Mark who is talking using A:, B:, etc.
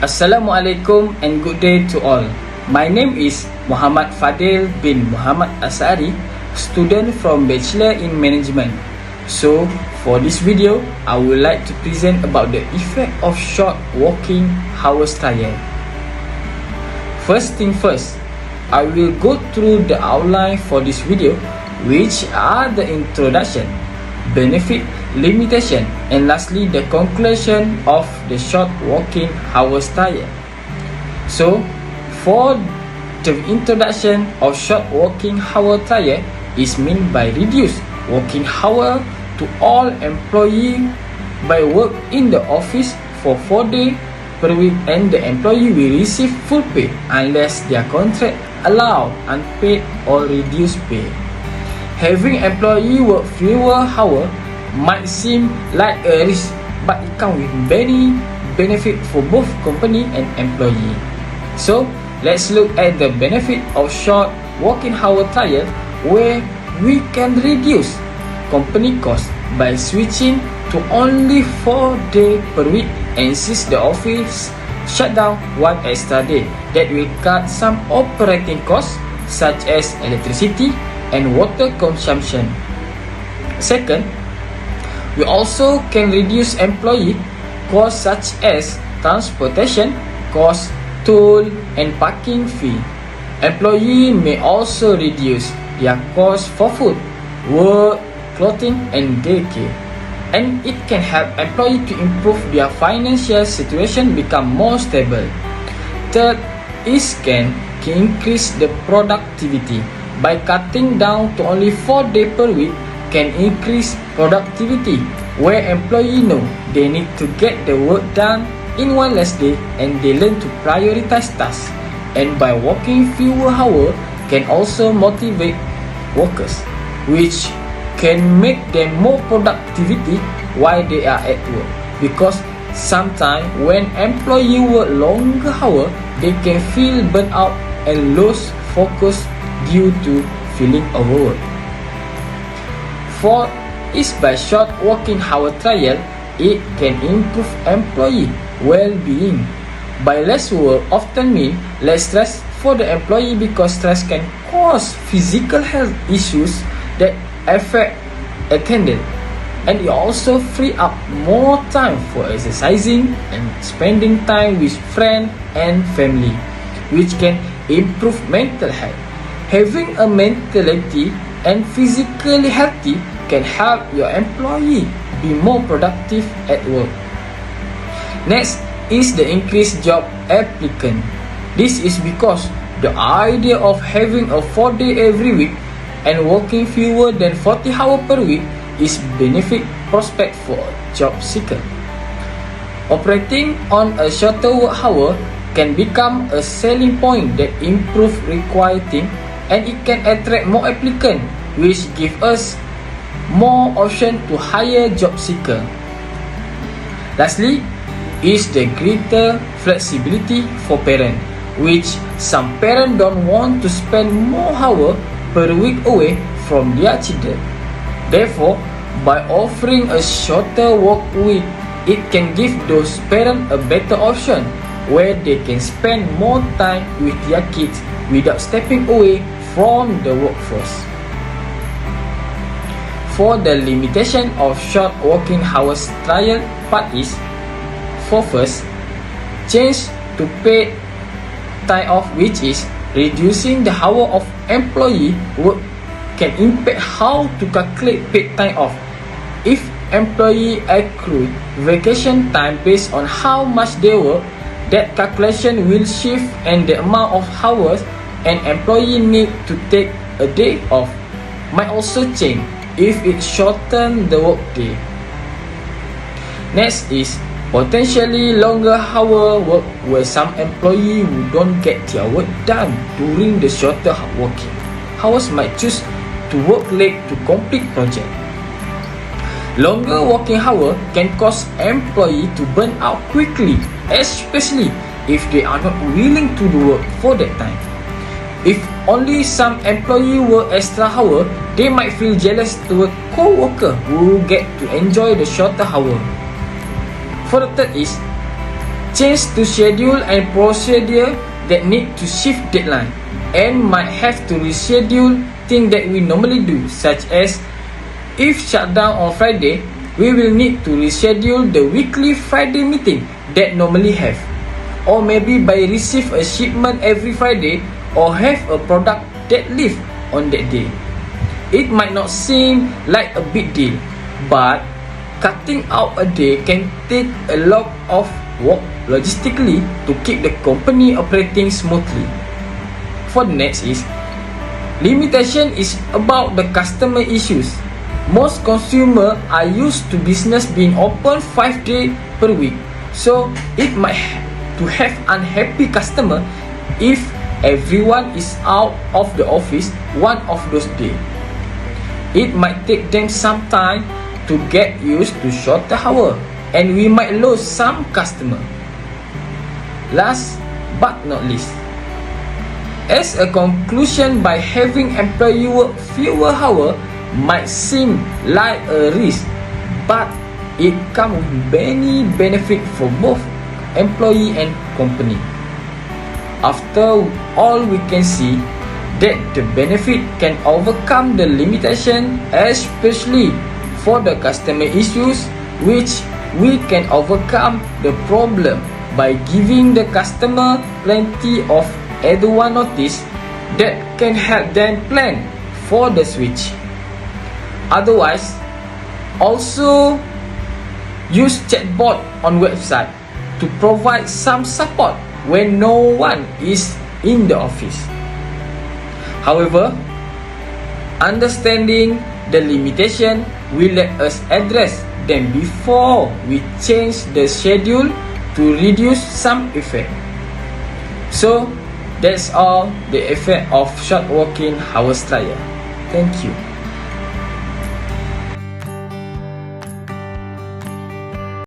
A: Assalamualaikum and good day to all. My name is Muhammad Fadil bin Muhammad Asari, student from Bachelor in Management. So, for this video, I would like to present about the effect of short working hours trial. First thing first, I will go through the outline for this video, which are the introduction, benefit, limitation, and lastly the conclusion of the short working hours trial. So, for the introduction of short working hour trial is meant by reduce working hour to all employee by work in the office for 4 days per week, and the employee will receive full pay unless their contract allow unpaid or reduced pay. Having employee work fewer hours might seem like a risk, but it comes with many benefits for both company and employee. So, let's look at the benefit of short working hour trial, where we can reduce company cost by switching to only 4 days per week, and since the office shut down one extra day, that will cut some operating costs such as electricity and water consumption. Second, we also can reduce employee costs such as transportation costs, toll, and parking fee. Employee may also reduce their cost for food, work, clothing, and daycare. And it can help employee to improve their financial situation become more stable. Third, it can increase the productivity. By cutting down to only 4 days per week can increase productivity, where employees know they need to get the work done in one less day, and they learn to prioritize tasks. And by working fewer hours can also motivate workers, which can make them more productivity while they are at work. Because sometimes when employees work longer hours, they can feel burnt out and lose focus due to feeling overworked. Fourth is by short working hour trial, it can improve employee well-being. By less work often mean less stress for the employee, because stress can cause physical health issues that affect attendance, and it also free up more time for exercising and spending time with friends and family, which can improve mental health. Having a mentality and physically healthy can help your employee be more productive at work. Next is the increased job applicant. This is because the idea of having a 4 day every week and working fewer than 40 hours per week is benefit prospect for a job seeker. Operating on a shorter work hour can become a selling point that improve requiring, and it can attract more applicants, which give us more option to hire job seeker. Lastly is the greater flexibility for parents, which some parents don't want to spend more hours per week away from their children. Therefore, by offering a shorter work week, it can give those parents a better option where they can spend more time with their kids without stepping away from the workforce. For the limitation of short working hours trial part is, for first, change to paid time off, which is reducing the hour of employee work can impact how to calculate paid time off. If employee accrue vacation time based on how much they work, that calculation will shift, and the amount of hours an employee need to take a day off might also change if it shorten the workday. Next is potentially longer hour work, where some employee who don't get their work done during the shorter working hours might choose to work late to complete project. Longer working hour can cause employee to burn out quickly, especially if they are not willing to do work for that time. If only some employee work extra hour, they might feel jealous to a co-worker who get to enjoy the shorter hour. For the third is, change to schedule and procedure that need to shift deadline, and might have to reschedule things that we normally do, such as if shutdown on Friday, we will need to reschedule the weekly Friday meeting that normally have, or maybe by receive a shipment every Friday or have a product that leave on that day. It might not seem like a big deal, but cutting out a day can take a lot of work logistically to keep the company operating smoothly. For the next is, limitation is about the customer issues. Most consumers are used to business being open 5 days per week, so it might to have unhappy customer if everyone is out of the office one of those days. It might take them some time to get used to shorter hours, and we might lose some customer. Last but not least, as a conclusion, by having employee work fewer hours might seem like a risk, but it comes with many benefits for both employee and company. After all, we can see that the benefit can overcome the limitation, especially for the customer issues, which we can overcome the problem by giving the customer plenty of advance notice that can help them plan for the switch. Otherwise, also use chatbot on website to provide some support when no one is in the office. However, understanding the limitation will let us address them before we change the schedule to reduce some effect. So, that's all the effect of short working hours trial. Thank you.